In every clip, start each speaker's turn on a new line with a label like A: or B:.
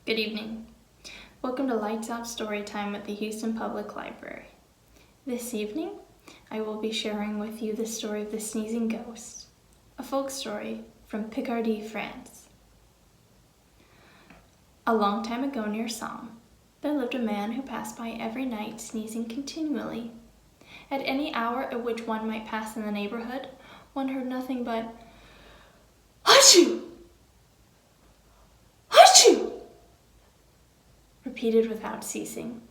A: Good evening. Welcome to Lights Out Storytime at the Houston Public Library. This evening, I will be sharing with you the story of the Sneezing Ghost, a folk story from Picardy, France. A long time ago near Somme, there lived a man who passed by every night sneezing continually. At any hour at which one might pass in the neighborhood, one heard nothing but "Achoo! Achoo!" repeated without ceasing,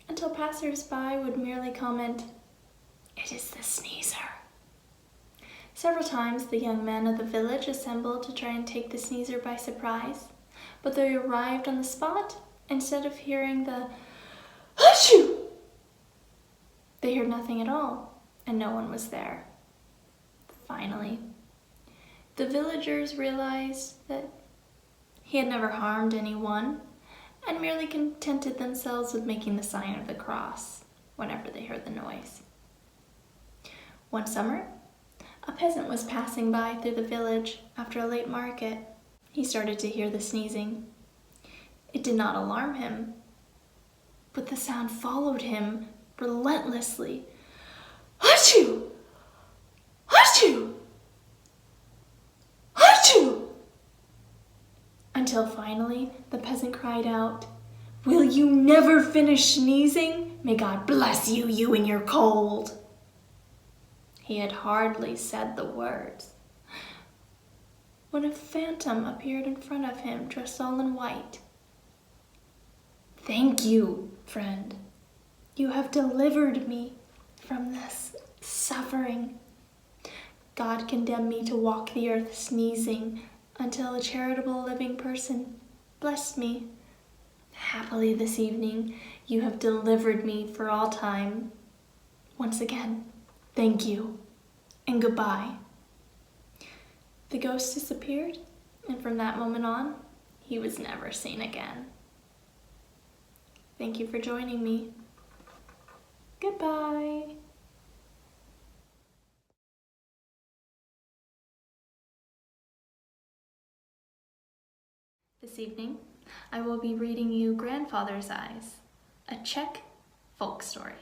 A: until passers-by would merely comment, "It is the sneezer." Several times the young men of the village assembled to try and take the sneezer by surprise, but they arrived on the spot, instead of hearing the "Achoo!" they heard nothing at all, and no one was there. Finally, the villagers realized that he had never harmed anyone, and merely contented themselves with making the sign of the cross whenever they heard the noise. One summer, a peasant was passing by through the village after a late market. He started to hear the sneezing. It did not alarm him, but the sound followed him relentlessly. "Achoo! Achoo! Achoo!" Until finally the peasant cried out, "Will you never finish sneezing? May God bless you, you and your cold." He had hardly said the words when a phantom appeared in front of him, dressed all in white. "Thank you, friend. You have delivered me from this suffering. God condemned me to walk the earth sneezing until a charitable living person blessed me. Happily this evening you have delivered me for all time. Once again, thank you, and goodbye." The ghost disappeared, and from that moment on, he was never seen again. Thank you for joining me. Goodbye. This evening, I will be reading you Grandfather's Eyes, a Czech folk story.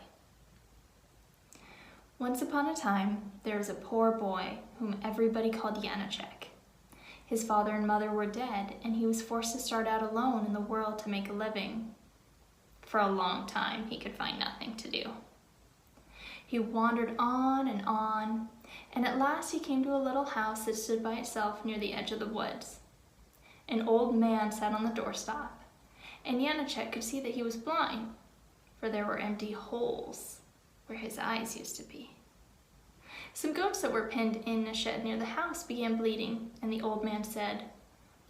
A: Once upon a time, there was a poor boy whom everybody called Janacek. His father and mother were dead, and he was forced to start out alone in the world to make a living. For a long time, he could find nothing to do. He wandered on, and at last he came to a little house that stood by itself near the edge of the woods. An old man sat on the doorstep, and Janacek could see that he was blind, for there were empty holes where his eyes used to be. Some goats that were penned in a shed near the house began bleating, and the old man said,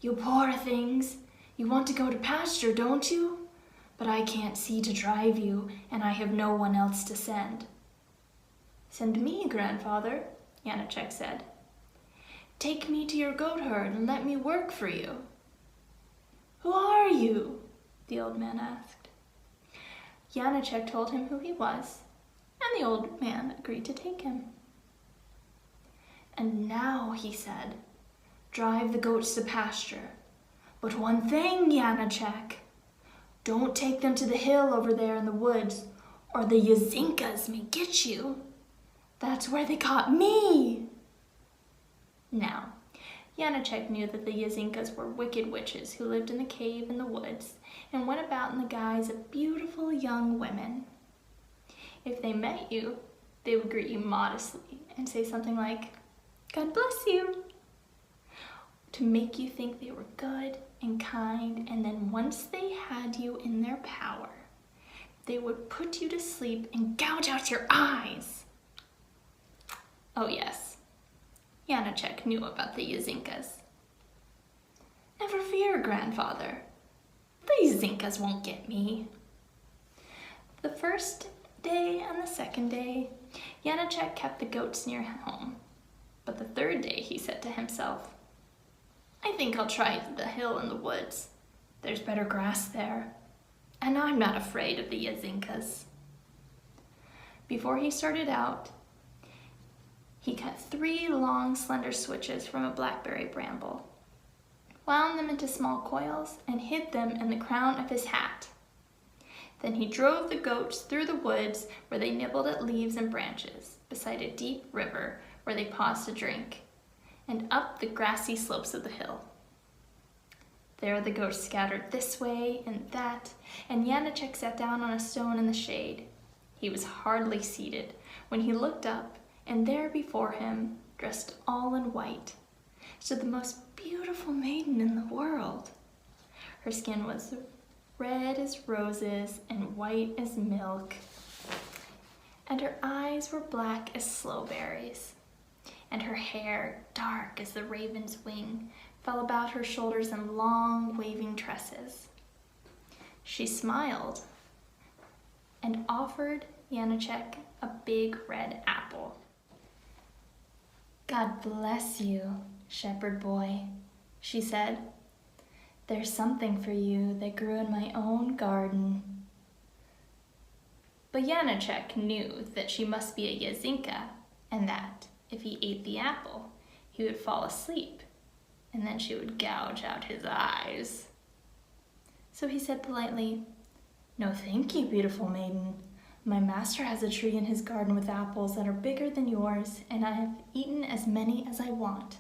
A: "You poor things, you want to go to pasture, don't you? But I can't see to drive you, and I have no one else to send." "Send me, grandfather," Janacek said. "Take me to your goat herd and let me work for you." "Who are you?" the old man asked. Janacek told him who he was, and the old man agreed to take him. "And now," he said, "drive the goats to pasture. But one thing, Janacek, don't take them to the hill over there in the woods, or the Yazinkas may get you. That's where they caught me." Now, Janacek knew that the Yazinkas were wicked witches who lived in a cave in the woods and went about in the guise of beautiful young women. If they met you, they would greet you modestly and say something like, "God bless you," to make you think they were good and kind, and then once they had you in their power, they would put you to sleep and gouge out your eyes. Oh yes, Janacek knew about the Yazinkas. "Never fear, grandfather. The Yazinkas won't get me." The first day and the second day, Janacek kept the goats near home. But the third day he said to himself, "I think I'll try the hill in the woods. There's better grass there, and I'm not afraid of the Yazinkas." Before he started out, he cut 3 long, slender switches from a blackberry bramble. wound them into small coils, and hid them in the crown of his hat. Then he drove the goats through the woods where they nibbled at leaves and branches, beside a deep river where they paused to drink, and up the grassy slopes of the hill. There the goats scattered this way and that, and Janacek sat down on a stone in the shade. He was hardly seated when he looked up, and there before him, dressed all in white, stood the most beautiful maiden in the world. Her skin was red as roses and white as milk, and her eyes were black as slowberries, and her hair, dark as the raven's wing, fell about her shoulders in long, waving tresses. She smiled and offered Janacek a big red apple. "God bless you, shepherd boy," she said. "There's something for you that grew in my own garden." But Janacek knew that she must be a Yazinka, and that if he ate the apple, he would fall asleep, and then she would gouge out his eyes. So he said politely, "No, thank you, beautiful maiden. My master has a tree in his garden with apples that are bigger than yours, and I have eaten as many as I want."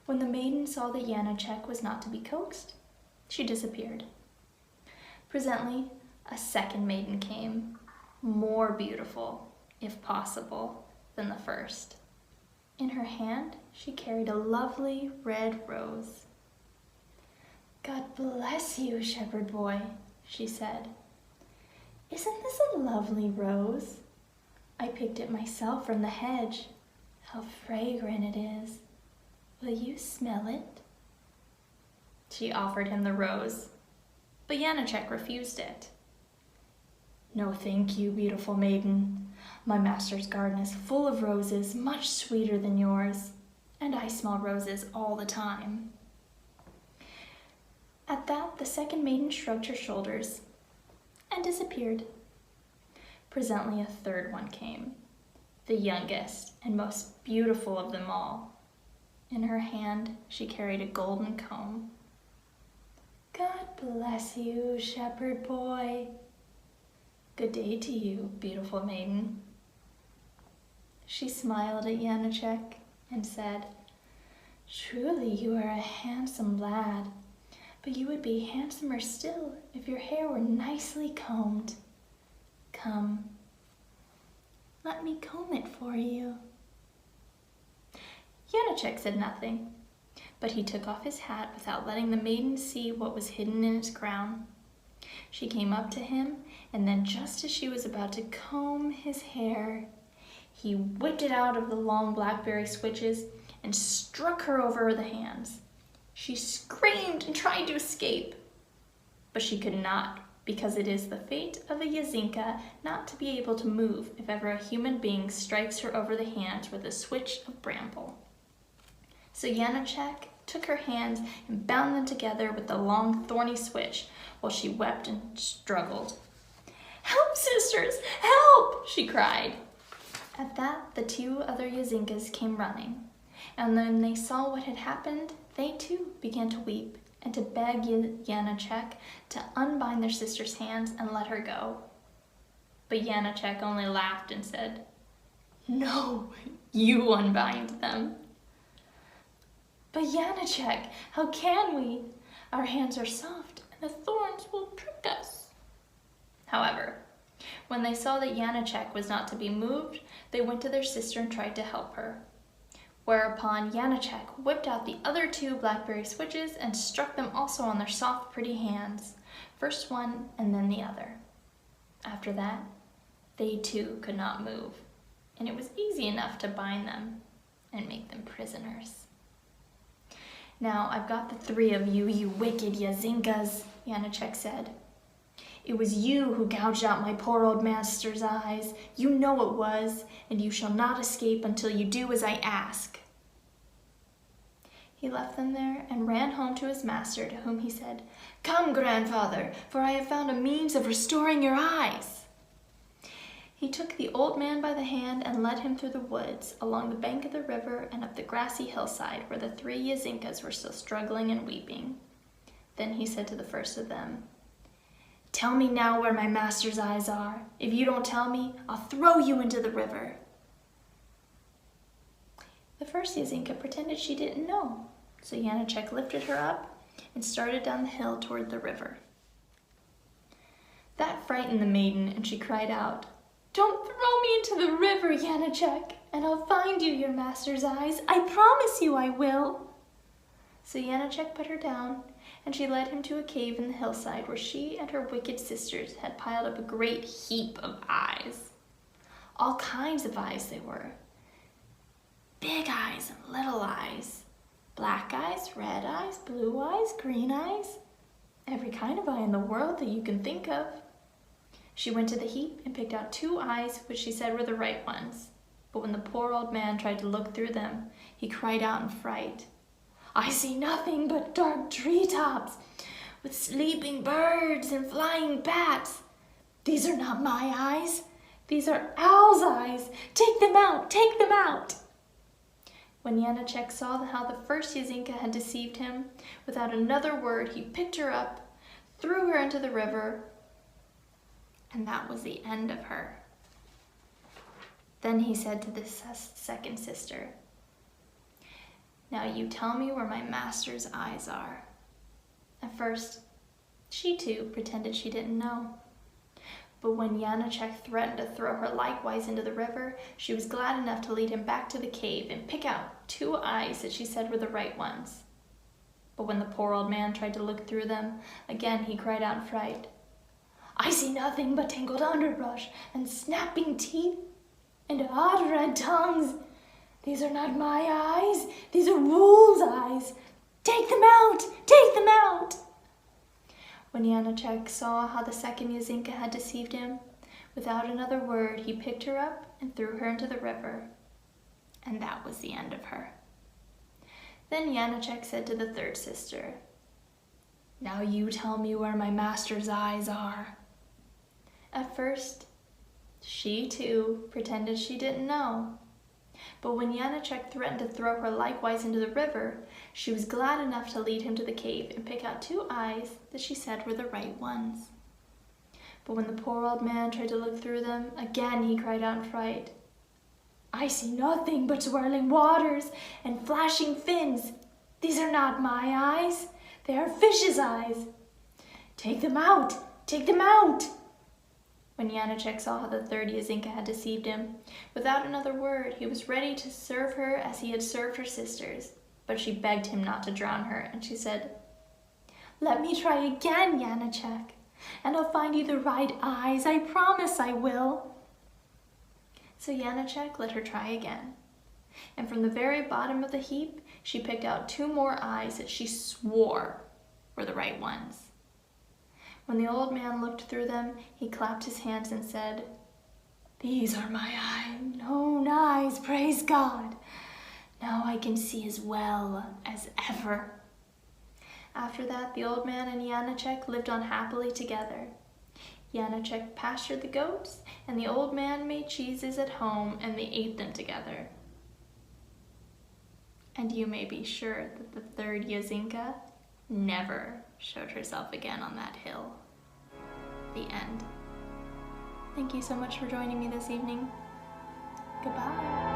A: When the maiden saw that Janacek was not to be coaxed, she disappeared. Presently, a second maiden came, more beautiful, if possible, than the first. In her hand, she carried a lovely red rose. "God bless you, shepherd boy," she said. "Isn't this a lovely rose? I picked it myself from the hedge. How fragrant it is. Will you smell it?" She offered him the rose, but Janacek refused it. "No, thank you, beautiful maiden. My master's garden is full of roses, much sweeter than yours, and I smell roses all the time." At that, the second maiden shrugged her shoulders and disappeared. Presently, a third one came, the youngest and most beautiful of them all. In her hand, she carried a golden comb. "God bless you, shepherd boy." "Good day to you, beautiful maiden." She smiled at Janacek and said, "Truly you are a handsome lad, but you would be handsomer still if your hair were nicely combed. Come, let me comb it for you." Janacek said nothing, but he took off his hat without letting the maiden see what was hidden in its crown. She came up to him, and then just as she was about to comb his hair, he whipped it out of the long blackberry switches and struck her over the hands. She screamed and tried to escape, but she could not, because it is the fate of a Yazinka not to be able to move if ever a human being strikes her over the hands with a switch of bramble. So Janacek took her hands and bound them together with the long thorny switch while she wept and struggled. "Help, sisters, help!" she cried. At that, the two other Yazinkas came running, and when they saw what had happened, they too began to weep and to beg Janacek to unbind their sister's hands and let her go. But Janacek only laughed and said, "No, you unbind them." "But Janacek, how can we? Our hands are soft and the thorns will prick us." However, when they saw that Janacek was not to be moved, they went to their sister and tried to help her. Whereupon Janacek whipped out the other two blackberry switches and struck them also on their soft, pretty hands, first one and then the other. After that, they too could not move, and it was easy enough to bind them and make them prisoners. "Now I've got the three of you, you wicked Yazinkas," Janacek said. "It was you who gouged out my poor old master's eyes. You know it was, and you shall not escape until you do as I ask." He left them there and ran home to his master, to whom he said, "Come, grandfather, for I have found a means of restoring your eyes." He took the old man by the hand and led him through the woods, along the bank of the river, and up the grassy hillside where the 3 Yazinkas were still struggling and weeping. Then he said to the first of them, "Tell me now where my master's eyes are. If you don't tell me, I'll throw you into the river." The first Yazinka pretended she didn't know, so Janacek lifted her up and started down the hill toward the river. That frightened the maiden, and she cried out, "Don't throw me into the river, Janacek, and I'll find you your master's eyes. I promise you I will." So Janacek put her down, and she led him to a cave in the hillside where she and her wicked sisters had piled up a great heap of eyes. All kinds of eyes they were. Big eyes and little eyes. Black eyes, red eyes, blue eyes, green eyes. Every kind of eye in the world that you can think of. She went to the heap and picked out 2 eyes which she said were the right ones. But when the poor old man tried to look through them, he cried out in fright, "I see nothing but dark treetops with sleeping birds and flying bats. These are not my eyes. These are owls' eyes. Take them out, take them out." When Janacek saw how the first Yazinka had deceived him, without another word he picked her up, threw her into the river, and that was the end of her. Then he said to the second sister, "Now you tell me where my master's eyes are." At first, she too pretended she didn't know. But when Janacek threatened to throw her likewise into the river, she was glad enough to lead him back to the cave and pick out 2 eyes that she said were the right ones. But when the poor old man tried to look through them, again he cried out in fright, "I see nothing but tangled underbrush and snapping teeth and odd red tongues. These are not my eyes. These are wolves' eyes. Take them out! Take them out!" When Janacek saw how the second Yazinka had deceived him, without another word he picked her up and threw her into the river, and that was the end of her. Then Janacek said to the third sister, "Now you tell me where my master's eyes are." At first, she too pretended she didn't know. But when Janacek threatened to throw her likewise into the river, she was glad enough to lead him to the cave and pick out 2 eyes that she said were the right ones. But when the poor old man tried to look through them, again he cried out in fright, "I see nothing but swirling waters and flashing fins. These are not my eyes. They are fishes' eyes. Take them out! Take them out!" When Janacek saw how the third Yazinka had deceived him, without another word he was ready to serve her as he had served her sisters. But she begged him not to drown her, and she said, "Let me try again, Janacek, and I'll find you the right eyes. I promise I will." So Janacek let her try again, and from the very bottom of the heap she picked out 2 more eyes that she swore were the right ones. When the old man looked through them, he clapped his hands and said, "These are my own eyes, praise God. Now I can see as well as ever." After that, the old man and Janacek lived on happily together. Janacek pastured the goats, and the old man made cheeses at home, and they ate them together. And you may be sure that the third Yazinka never showed herself again on that hill. The end. Thank you so much for joining me this evening. Goodbye.